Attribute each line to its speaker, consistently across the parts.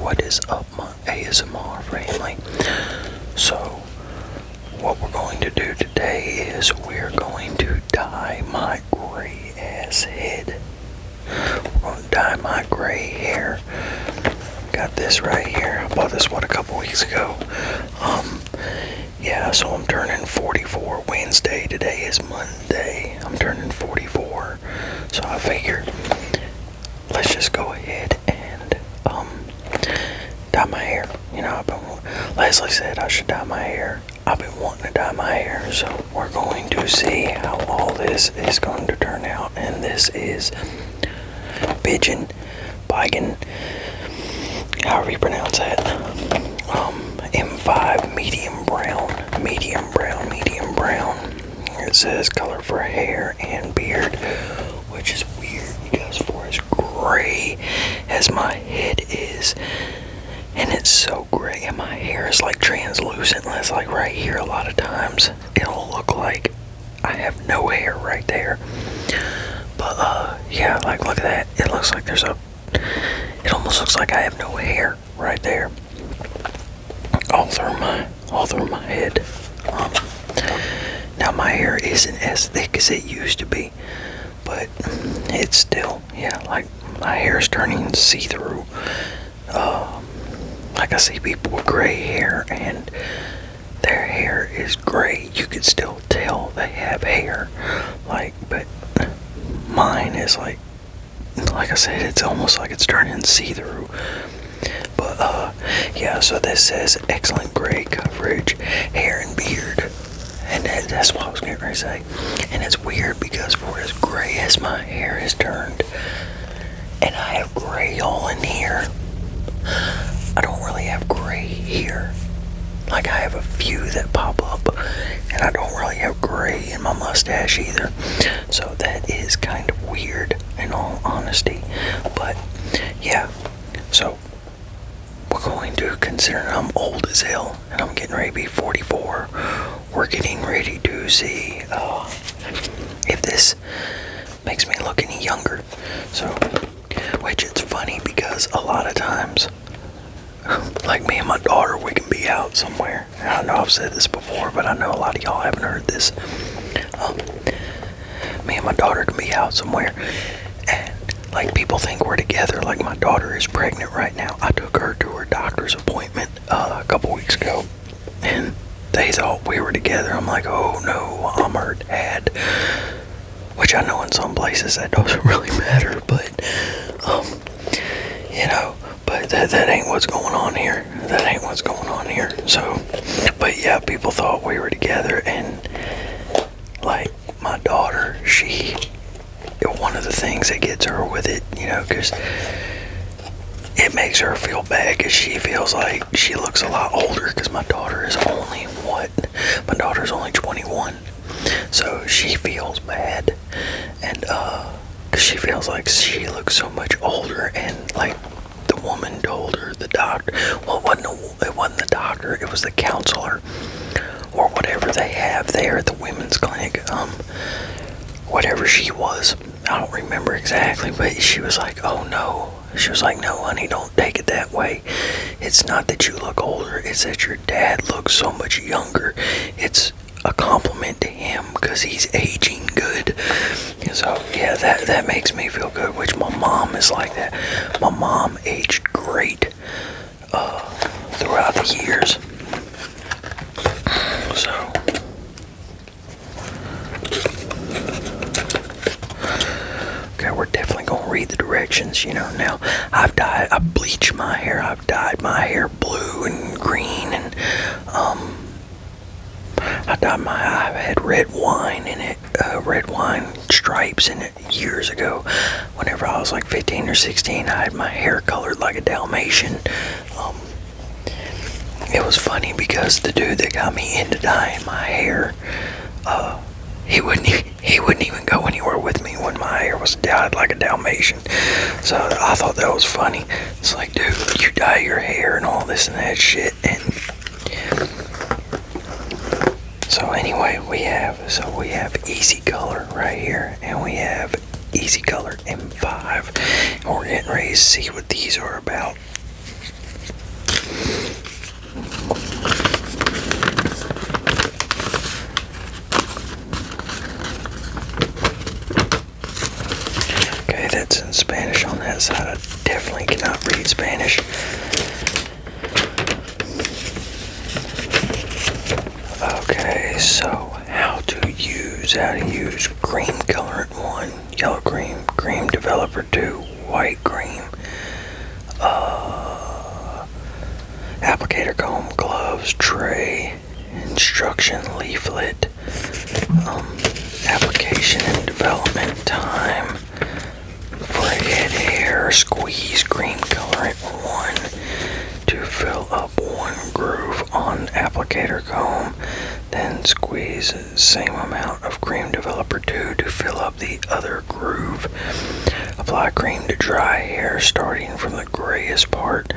Speaker 1: what is up, my ASMR family? So, what we're going to do today is we're going to dye my gray ass head. We're going to dye my gray hair. Got this right here. I bought this a couple weeks ago. Yeah, so I'm turning 44 Wednesday. Today is Monday. I'm turning 44. So I figure let's just go ahead and dye my hair. You know, Leslie said I should dye my hair. I've been wanting to dye my hair, so we're going to see how all this is going to turn out. And this is Biggin, however you pronounce that. M5 medium brown. It says color for hair and beard, which is weird because for as gray as my head is, and it's so gray, and my hair is like translucent. That's like right here. A lot of times it'll look like I have no hair right there. But yeah, like look at that. It looks like it almost looks like I have no hair right there. All through my head. Now my hair isn't as thick as it used to be, but it's still, yeah, like my hair is turning see-through. Like I see people with gray hair and their hair is gray. You could still tell they have hair, but mine is like I said, it's almost like it's turning see-through. But yeah, so this says excellent gray coverage, hair and beard. And that's what I was getting ready to say. And it's weird because for as gray as my hair has turned, and I have gray all in here, I don't really have gray here. Like I have a few that pop up, and I don't really have gray in my mustache either. So that is kind of weird in all honesty. But yeah, so we're going to consider I'm old as hell, and I'm getting ready to be 44. We're getting ready to see if this makes me look any younger. So, which it's funny because a lot of times, like me and my daughter, we can be out somewhere. And I know I've said this before, but I know a lot of y'all haven't heard this. Me and my daughter can be out somewhere, and like people think we're together. Like my daughter is pregnant right now. I took her to her doctor's appointment a couple weeks ago, and they thought we were together. I'm like, oh no, I'm her dad. Which I know in some places that doesn't really matter, but you know, but that ain't what's going on here. So, but yeah, people thought we were together, and like my daughter, one of the things that gets her with it, you know, because it makes her feel bad because she feels like she looks a lot older because my daughter is only 21, so she feels bad, and because she feels like she looks so much older, and like the woman told her, the doctor, well, it wasn't the doctor, it was the counselor or whatever they have there at the women's clinic, whatever she was, I don't remember exactly, but she was like, oh no. She was like, no, honey, don't take it that way. It's not that you look older. It's that your dad looks so much younger. It's a compliment to him because he's aging good. So, yeah, that makes me feel good, which my mom is like that. My mom aged great throughout the years. So, okay, we're definitely going to read the directions, you know. Now, I bleached my hair, I've dyed my hair blue and green, and I've had red wine in it, red wine stripes in it years ago. Whenever I was like 15 or 16, I had my hair colored like a Dalmatian. It was funny because the dude that got me into dyeing my hair, he wouldn't even go anywhere with me when my hair was dyed like a Dalmatian. So I thought that was funny. It's like, dude, you dye your hair and all this and that shit. And so anyway, we have Easy Color right here, and we have Easy Color M5. And we're getting ready to see what these are about. that side, I definitely cannot read Spanish. Okay, so how to use cream colorant 1, yellow cream developer 2, white cream, applicator comb, gloves, tray, instruction leaflet, application and development time. For head hair, squeeze cream colorant 1 to fill up one groove on applicator comb, then squeeze the same amount of cream developer 2 to fill up the other groove. Apply cream to dry hair starting from the grayest part,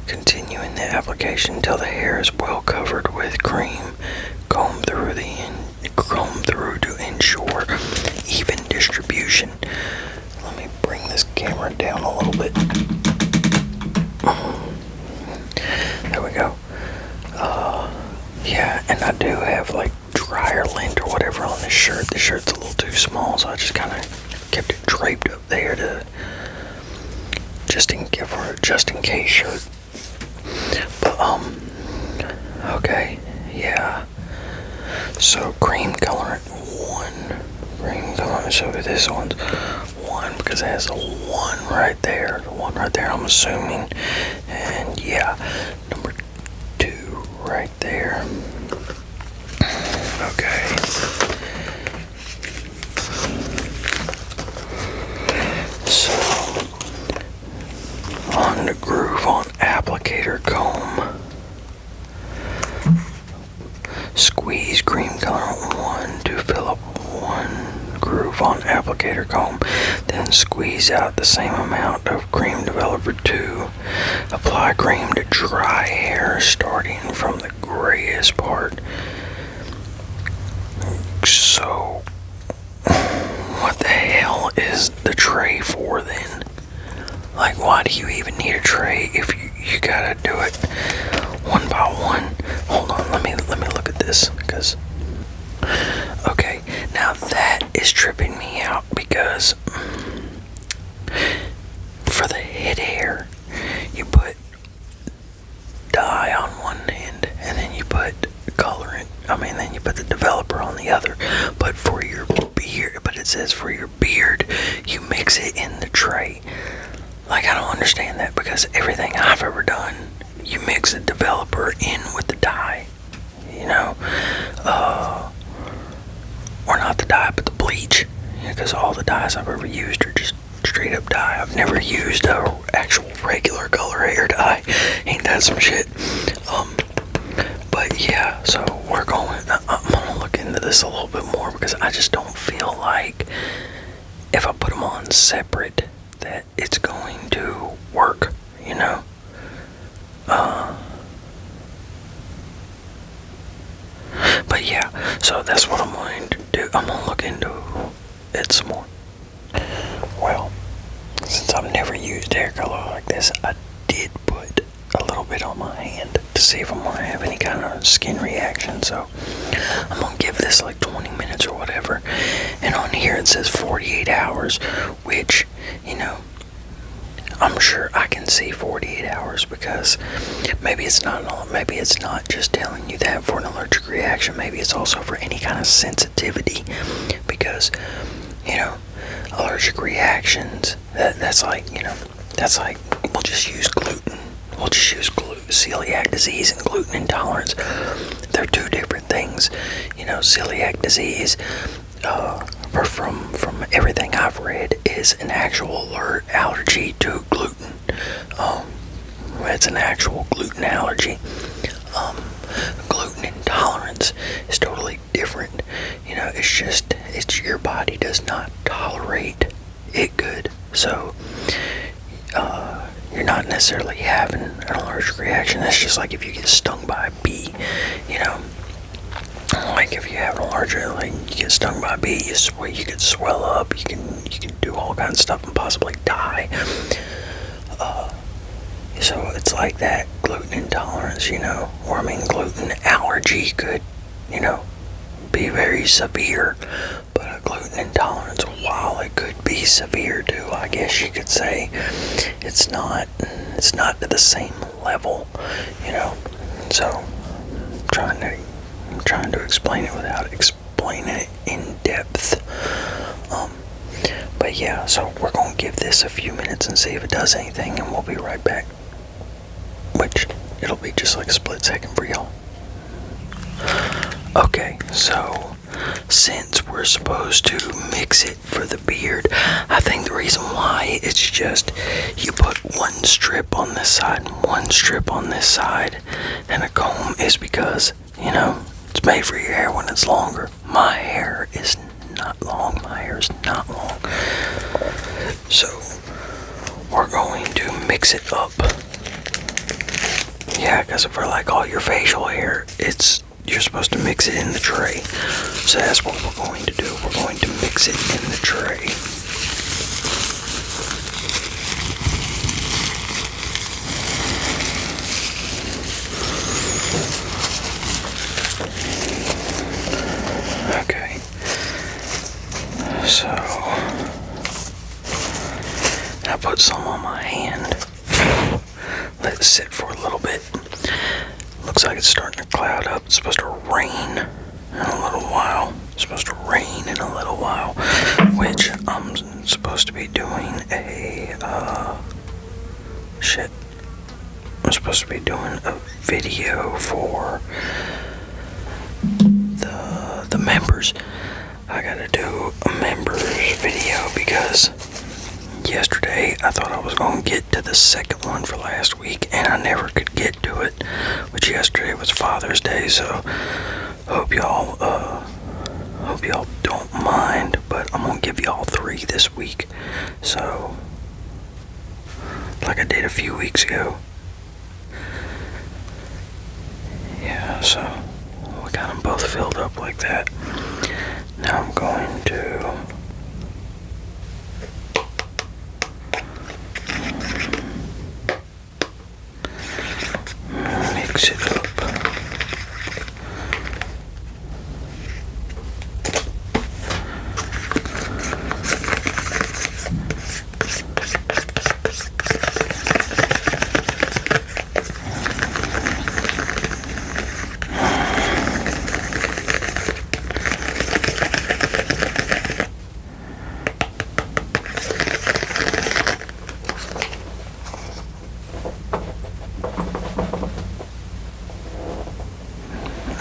Speaker 1: continuing the application until the hair is well covered with cream. Comb through to ensure even distribution. Let me bring this camera down a little bit. There we go. Yeah, and I do have like dryer lint or whatever on this shirt. The shirt's a little too small, so I just kind of kept it draped up there to just in case shirt. But okay, yeah. So cream colorant 1. So this one's 1 because it has a 1 right there. The 1 right there, I'm assuming. And yeah, number 2 right there. Okay. So on the groove on applicator comb. Squeeze cream colorant 1 to fill up one groove on applicator comb, then squeeze out the same amount of cream developer 2. Apply cream to dry hair starting from the grayest part. So what the hell is the tray for then? Like, why do you even need a tray if you gotta do it one by one? Hold on, let me look at this, because okay, now that is tripping me out, because for the head hair you put dye on one end and then you put then you put the developer on the other, but for your beard, it says for your beard you mix it in the tray. Like, I don't understand that, because everything I've ever done, you mix the developer in with the dye, you know, or not the dye, but the bleach, because all the dyes I've ever used are just straight up dye. I've never used a actual regular color hair dye. Ain't that some shit? But yeah, so I'm gonna look into this a little bit more, because I just don't feel like if I put them on separate that it's going to work, you know. But yeah, so that's what I'm going to do. I'm gonna look into it some more. Well, since I've never used hair color like this, I did put a little bit on my hand to see if I'm gonna have any kind of skin reaction. So I'm gonna give this like 20 minutes or whatever. And on here it says 48 hours, which, you know, I'm sure I can see 48 hours, because maybe it's not just telling you that for an allergic reaction. Maybe it's also for any kind of sensitivity, because, you know, allergic reactions, that's like we'll just use gluten. Celiac disease and gluten intolerance, they're two different things. You know, celiac disease, from everything I've read, is an actual allergy to gluten. It's an actual gluten allergy. Gluten intolerance is totally different. You know, it's your body does not tolerate it good. So, you're not necessarily having an allergic reaction. That's just like if you get stung by a bee, you know. Like if you have an allergic, like you get stung by a bee, you could swell up, you can do all kinds of stuff and possibly die. So it's like that gluten intolerance, you know, or gluten allergy could, you know, be very severe, but a gluten gluten intolerance, while it could be severe too, I guess you could say, it's not to the same level, you know. So I'm trying to explain it without explaining it in depth. But yeah, so we're gonna give this a few minutes and see if it does anything, and we'll be right back. Which it'll be just like a split second for y'all. Okay, so since we're supposed to mix it for the beard, I think the reason why it's just you put one strip on this side and one strip on this side and a comb is because, you know, it's made for your hair when it's longer. My hair is not long. My hair is not long. So we're going to mix it up. Yeah, because for like all your facial hair, you're supposed to mix it in the tray. So that's what we're going to do. We're going to mix it in the tray. Okay. So I put some on my hand. Let it sit for a little bit. Looks like it's starting to cloud up. It's supposed to rain in a little while. It's supposed to rain in a little while, which I'm supposed to be doing I'm supposed to be doing a video for the members. I gotta do a members video because yesterday I thought I was gonna get to the second one for last week and I never could get to it, which yesterday was Father's Day, so hope y'all don't mind, but I'm gonna give y'all 3 this week, so like I did a few weeks ago. Yeah, so we got them both filled up like that. Now I'm going to mix it up.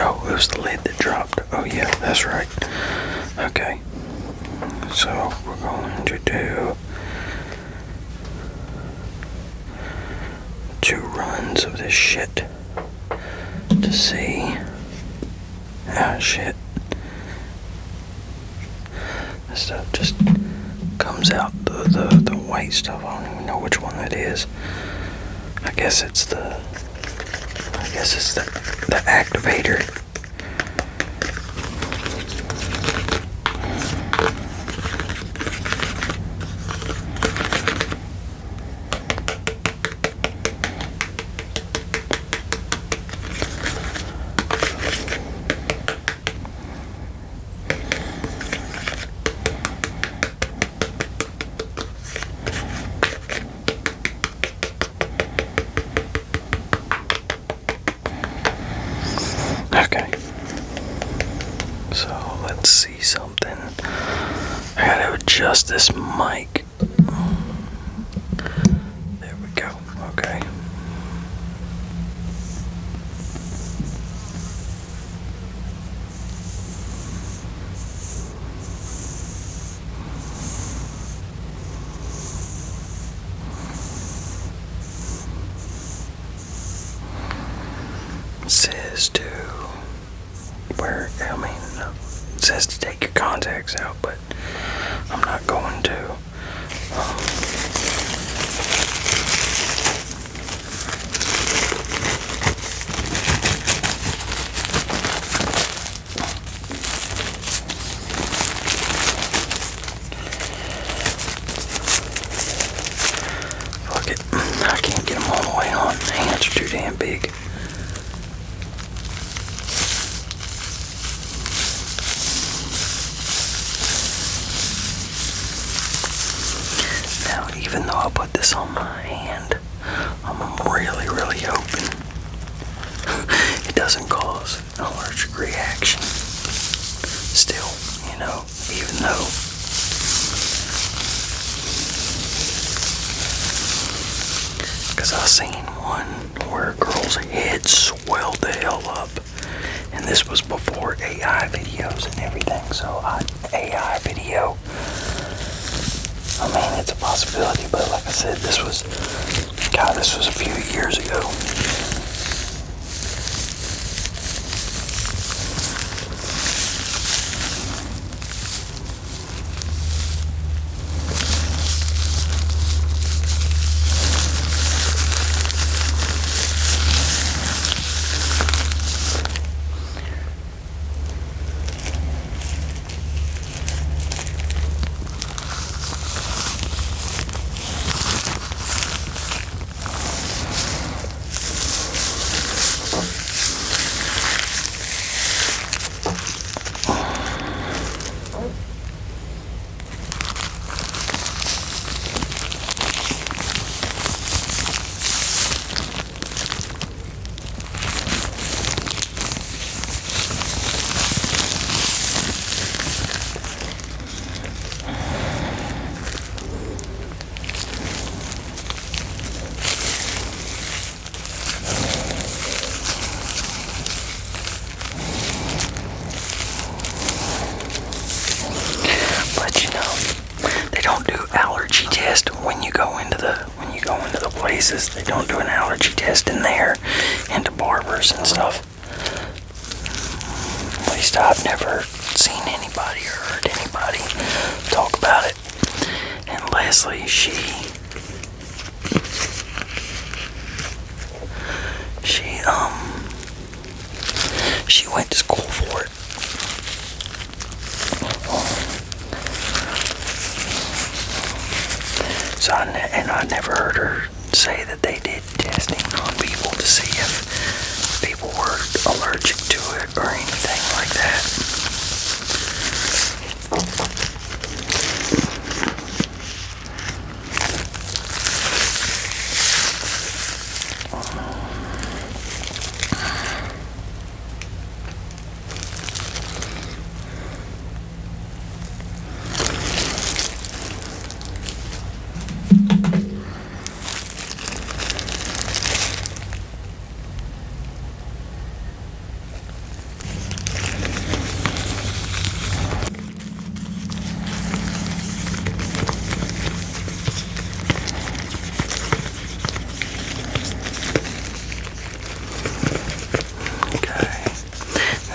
Speaker 1: Oh, it was the lid that dropped. Oh yeah, that's right. Okay. So we're going to do 2 runs of this shit to see. Ah, shit. This stuff just comes out, the white stuff. I don't even know which one that is. I guess it's the activator. Okay, so let's see something. I gotta adjust this mic. There we go. Okay. It says to it says to take your contacts out, but I'm not going to. Fuck it. I can't get them all the way on. Hands are too damn big. this on my hand. I'm really, really hoping it doesn't cause an allergic reaction. Still, even though because I seen one where a girl's head swelled the hell up, and this was before AI videos and everything, so AI video, I mean, it's a possibility, but like I said, this was a few years ago. Places they don't do an allergy test in there, into barbers and stuff. At least I've never seen anybody or heard anybody talk about it. And Leslie, she went to school for it. So I never heard her say that they did testing on people to see if people were allergic to it or anything like that.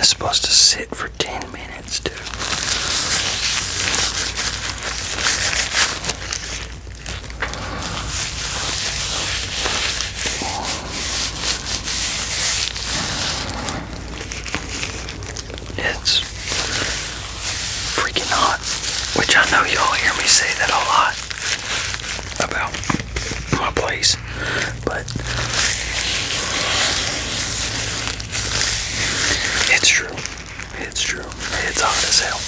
Speaker 1: Supposed to sit for 10 minutes too. It's freaking hot, which I know y'all hear me say that a lot about my place, but it's true. It's true. It's hot as hell.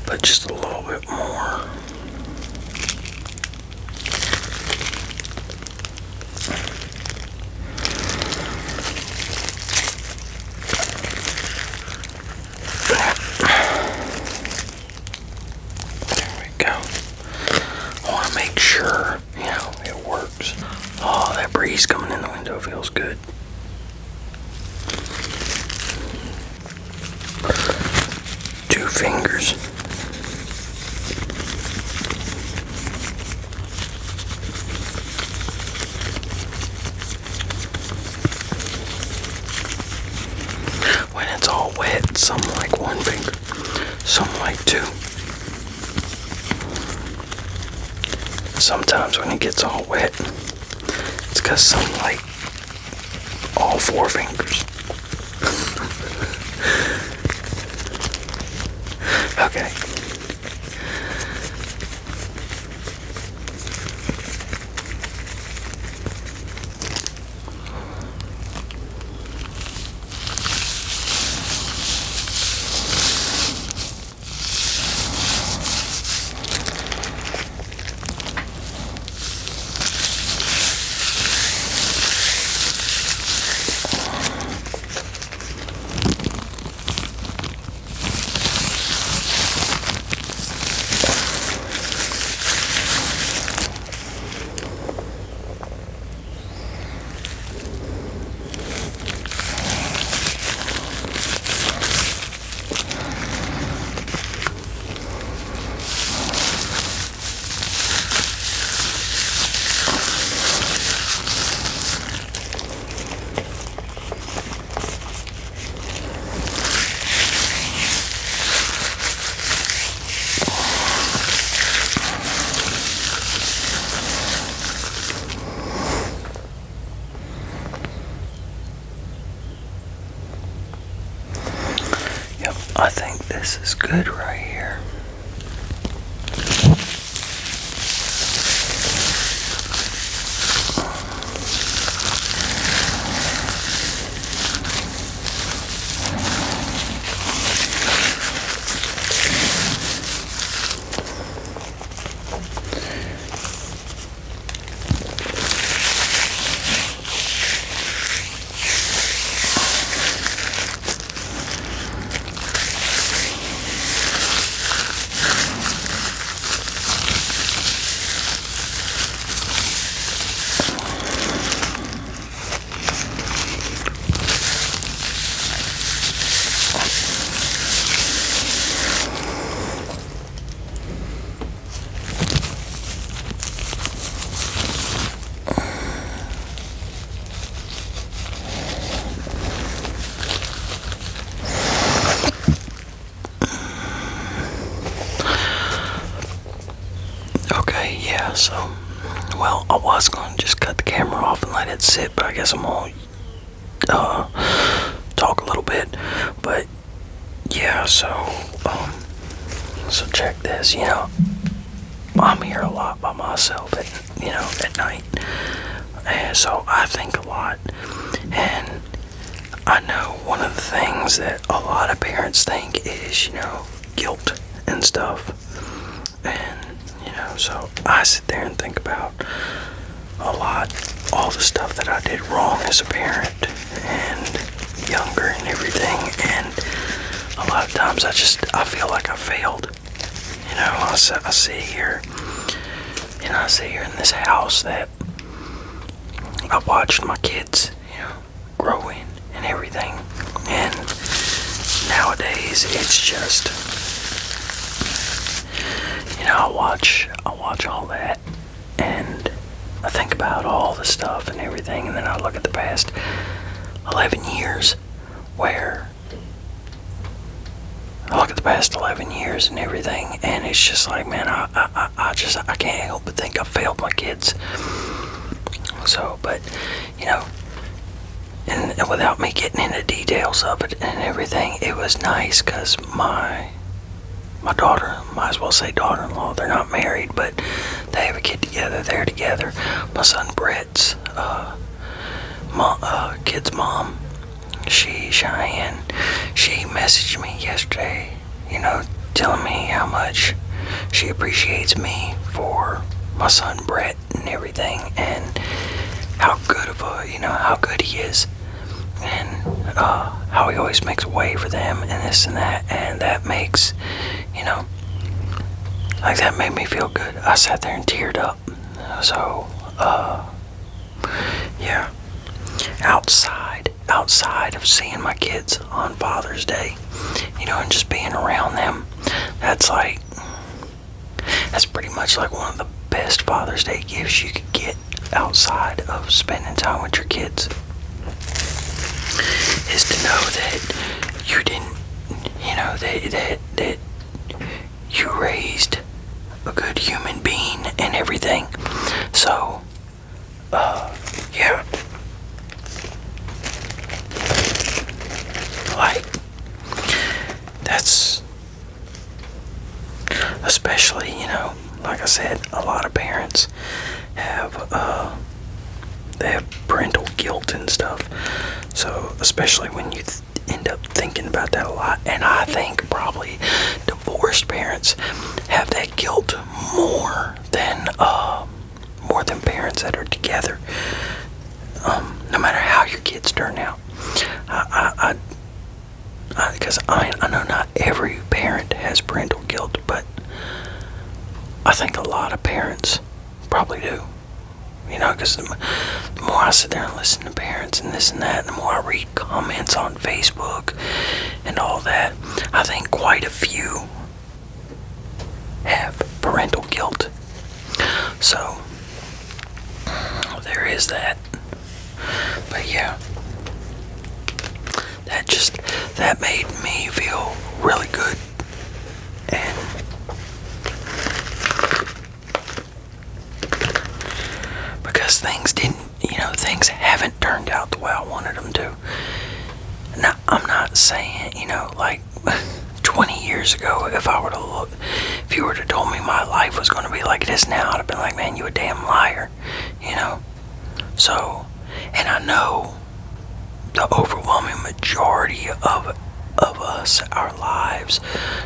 Speaker 1: But just a little bit more. There we go. I want to make sure, it works. Oh, that breeze coming in the window feels good. Two fingers. When it's all wet, some like one finger, some like two. sometimes when it gets all wet, it's because sunlight, all 4 fingers. Okay. Yep, I think this is good right here. Okay, yeah, so, well, I was going to just cut the camera off and let it sit, but I guess I'm going to talk a little bit. But yeah, so check this. I'm here a lot by myself at night, and so I think a lot. And I know one of the things that a lot of parents think is guilt and stuff. And so I sit there and think about all the stuff that I did wrong as a parent and younger and everything. And a lot of times I feel like I failed. I sit here, I sit here in this house that I watched my kids, growing and everything. And nowadays it's just, I watch all that, and I think about all the stuff and everything, and then I look at the past 11 years and everything, and it's just like, man, I can't help but think I failed my kids. So, but, and without me getting into details of it and everything, it was nice because my daughter, might as well say daughter-in-law, they're not married, but they have a kid together, they're together. My son Brett's kid's mom, Cheyenne, she messaged me yesterday, telling me how much she appreciates me for my son Brett and everything, and how good he is, and how he always makes a way for them and this and that, and that makes, like, that made me feel good. I sat there and teared up. So, yeah, outside of seeing my kids on Father's Day, and just being around them, that's pretty much like one of the best Father's Day gifts you could get outside of spending time with your kids, is to know that you didn't, that you raised a good human being and everything. So, yeah. Like, that's, especially, like I said, a lot of parents have, they have parental guilt and stuff. So, especially when you end up thinking about that a lot. And I think probably divorced parents have that guilt more than parents that are together. No matter how your kids turn out. Because I know not every parent has parental guilt, but I think a lot of parents probably do. Because the more I sit there and listen to parents and this and that, and the more I read comments on Facebook and all that, I think quite a few have parental guilt. So, there is that. But yeah, that made me feel really good. And because things haven't turned out the way I wanted them to. Now, I'm not saying, like 20 years ago, if you were to told me my life was going to be like it is now, I'd have been like, man, you a damn liar, So, and I know the overwhelming majority of us, our lives,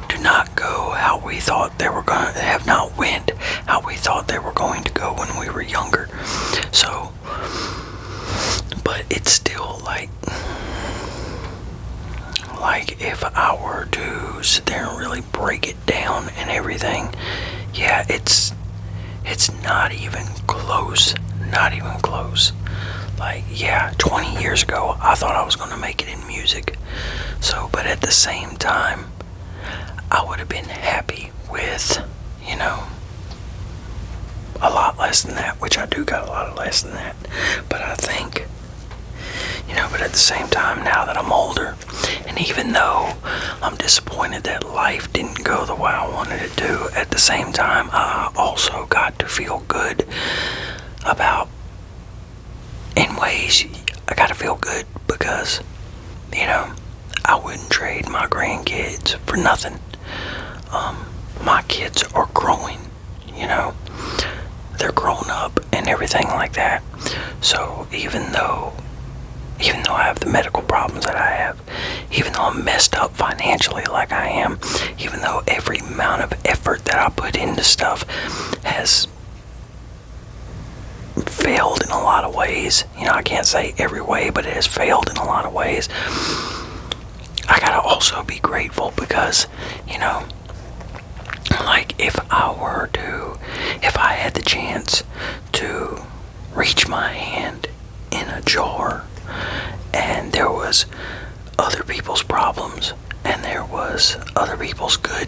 Speaker 1: do not go how we thought they were going to, have not went how we thought they were going to go when we were younger. So, but it's still like if I were to sit there and really break it down and everything, yeah, it's not even close. Not even close. Like, yeah, 20 years ago, I thought I was going to make it in music. So, but at the same time, I would have been happy with, a lot less than that, which I do got a lot less than that. But I think, but at the same time, now that I'm older, and even though I'm disappointed that life didn't go the way I wanted it to, at the same time, I also got to feel good about, in ways, I gotta feel good because, I wouldn't trade my grandkids for nothing. My kids are growing, they're grown up and everything like that. So even though I have the medical problems that I have, even though I'm messed up financially like I am, even though every amount of effort that I put into stuff has failed in a lot of ways, I can't say every way, but it has failed in a lot of ways, I gotta also be grateful because, like if I had the chance to reach my hand in a jar and there was other people's problems and there was other people's good,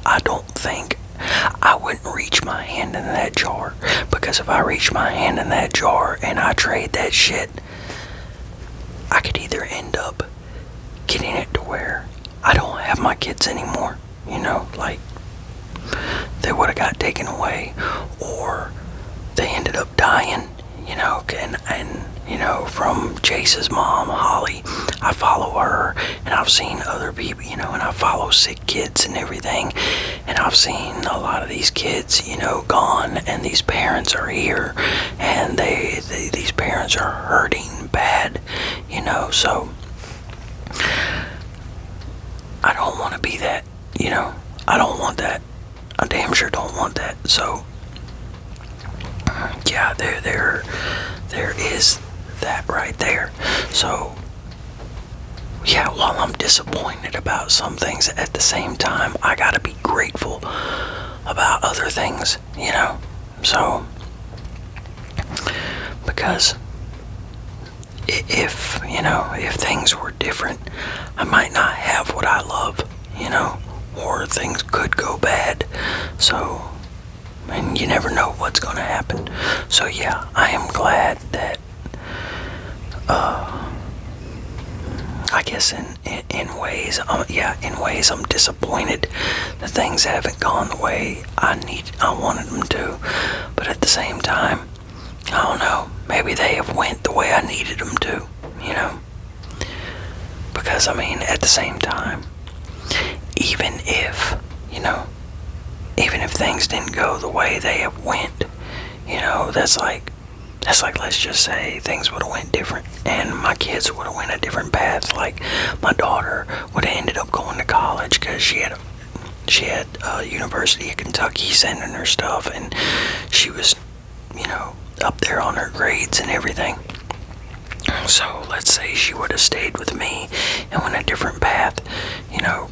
Speaker 1: I don't think I wouldn't reach my hand in that jar, because if I reach my hand in that jar and I trade that shit, I could either end up getting it to where I don't have my kids anymore, like they would have got taken away, or they ended up dying, and from Chase's mom, Holly, I follow her, and I've seen other people, and I follow sick kids and everything, and I've seen a lot of these kids, gone, and these parents are here, and these parents are hurting bad, so I don't want to be that, I don't want that. I damn sure don't want that. So yeah, there is that right there. So yeah, while I'm disappointed about some things, at the same time I gotta be grateful about other things, so because if things were different, I might not have what I love, or things could go bad. So, and you never know what's going to happen. So yeah, I am glad that I guess in ways, in ways I'm disappointed that things haven't gone the way I wanted them to. But at the same time, I don't know, maybe they have went the way I needed them to, you know? Because, I mean, at the same time, even if, even if things didn't go the way they have went, that's like, let's just say things would have went different and my kids would have went a different path. Like, my daughter would have ended up going to college because she had University of Kentucky sending her stuff, and she was, up there on her grades and everything. So let's say she would have stayed with me and went a different path.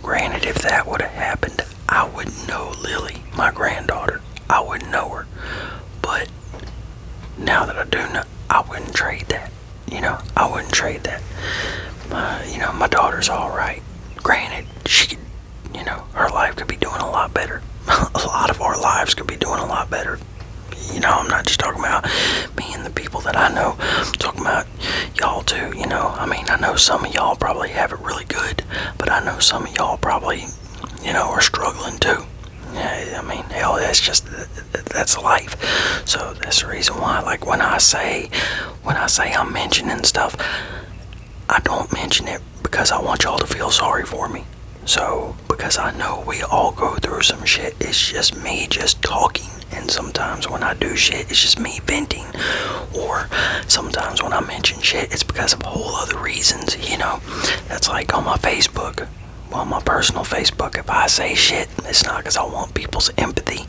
Speaker 1: Granted, if that would have happened, I wouldn't know Lily, my granddaughter. I wouldn't know her. But now that I do know, I wouldn't trade that. I wouldn't trade that. My daughter's alright. Granted, she could, her life could be doing a lot better. A lot of our lives could be doing a lot better. I'm not just talking about me and the people that I know. I'm talking about y'all too, I mean, I know some of y'all probably have it really good, but I know some of y'all probably, are struggling too. Yeah, I mean, hell, that's life. So that's the reason why, like, when I say I'm mentioning stuff, I don't mention it because I want y'all to feel sorry for me. So, because I know we all go through some shit, it's just me just talking. And sometimes when I do shit, it's just me venting. Or sometimes when I mention shit, it's because of whole other reasons, That's like on my Facebook. Well, my personal Facebook, if I say shit, it's not because I want people's empathy,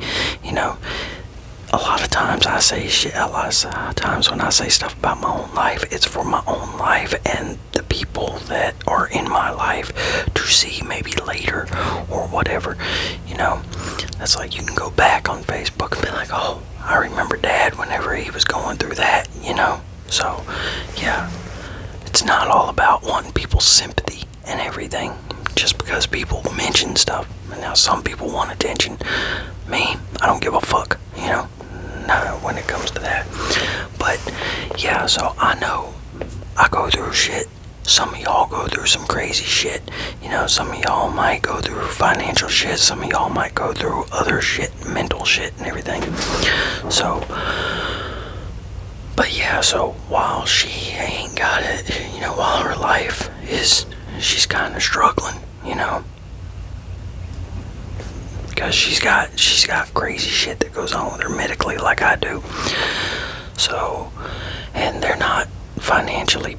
Speaker 1: A lot of times I say shit, a lot of times when I say stuff about my own life, it's for my own life and the people that are in my life to see maybe later or whatever, That's like, you can go back on Facebook and be like, oh, I remember Dad whenever he was going through that, So, yeah, it's not all about wanting people's sympathy and everything, just because people mention stuff. And now some people want attention. Me, I don't give a fuck, when it comes to that. But yeah, so I know I go through shit. Some of y'all go through some crazy shit. Some of y'all might go through financial shit. Some of y'all might go through other shit, mental shit and everything. So, but yeah, so while she ain't got it, while her life is, she's kind of struggling, because she's got crazy shit that goes on with her medically, like I do. So, and they're not financially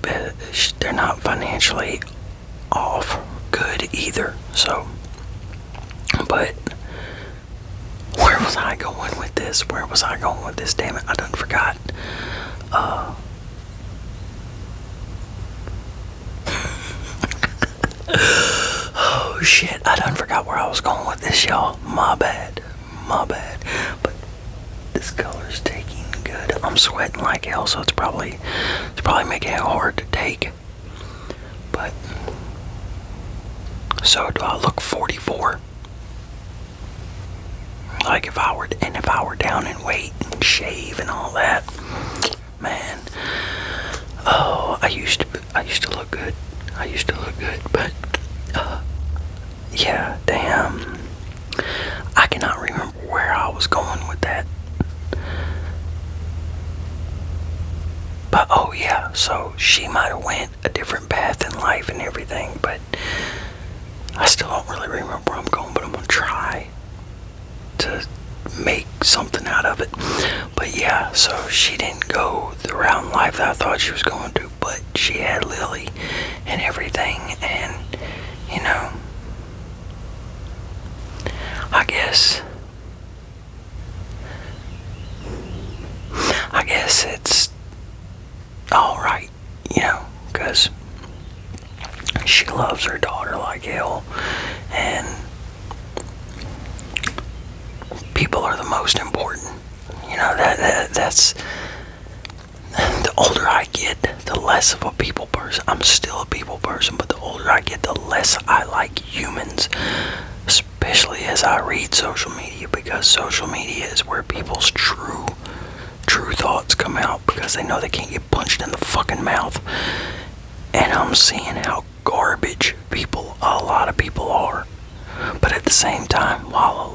Speaker 1: off good either. So, but where was I going with this? Damn it, I done forgot. Oh shit, I done forgot where I was going with this, y'all. My bad. But this color's taking good. I'm sweating like hell, so it's probably making it hard to take. But so do I look 44? Like if I were down in weight and shave and all that, man. Oh, I used to look good. But yeah, damn. I cannot remember where I was going with that. But oh yeah, so she might have went a different path in life and everything, but I still don't really remember where I'm going, but I'm gonna try to make something out of it. But yeah, so she didn't go the route in life that I thought she was going to, but she had Lily and everything, and I guess it's alright, because she loves her daughter like hell, and people are the most important. That's the older I get, the less of a people person. I'm still a people person, but the older I get, the less I like humans, especially as I read social media, because social media is where people's true thoughts come out, because they know they can't get punched in the fucking mouth. And I'm seeing how garbage people, a lot of people are. But at the same time, while a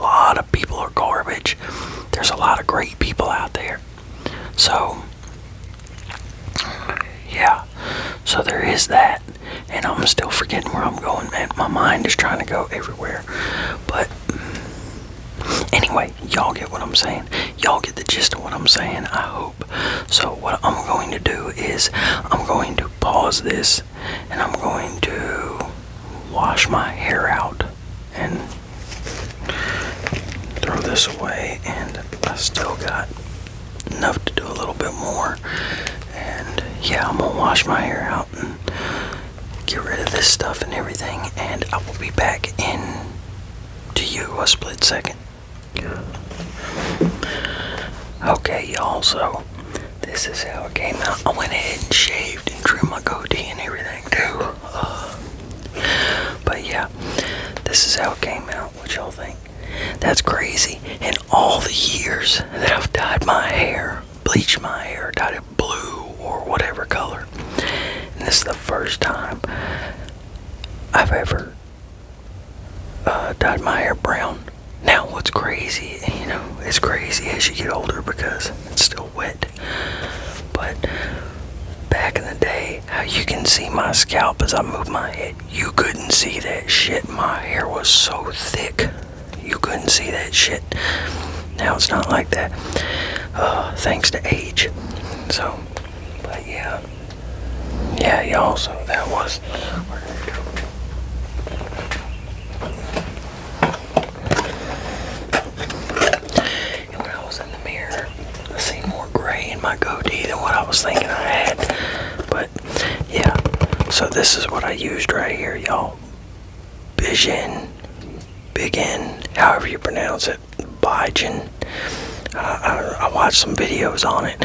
Speaker 1: lot of people are garbage, there's a lot of great people out there. So, yeah. So there is that. And I'm still forgetting where I'm going, man. My mind is trying to go everywhere. But anyway, y'all get what I'm saying. Y'all get the gist of what I'm saying, I hope. So what I'm going to do is I'm going to pause this and I'm going to wash my hair out and throw this away. And I still got enough to do a little bit more. And yeah, I'm gonna wash my hair out and get rid of this stuff and everything, and I will be back in to you a split second. Okay, y'all, so this is how it came out. I went ahead and shaved and trimmed my goatee and everything too. But yeah, this is how it came out. What y'all think? That's crazy. In all the years that I've dyed my hair, bleached my hair, dyed it blue or whatever color, and this is the first time I've ever dyed my hair brown. Now what's crazy, it's crazy as you get older because it's still wet, but back in the day, how you can see my scalp as I move my head, you couldn't see that shit. My hair was so thick, you couldn't see that shit. Now it's not like that, thanks to age. So, but yeah, y'all, so that was, where did it go? And when I was in the mirror, I see more gray in my goatee than what I was thinking I had. But yeah, so this is what I used right here, y'all. Bigen, however you pronounce it, Bigen. I watched some videos on it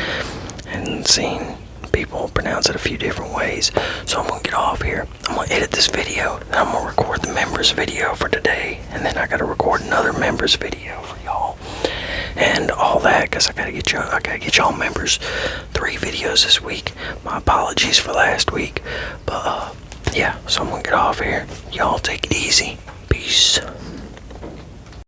Speaker 1: and seen people pronounce it a few different ways. So I'm gonna get off here. I'm gonna edit this video, and I'm gonna record the members video for today, and then I gotta record another members video for y'all and all that, because I gotta get y'all members 3 videos this week. My apologies for last week, but yeah, so I'm gonna get off here. Y'all take it easy. Peace.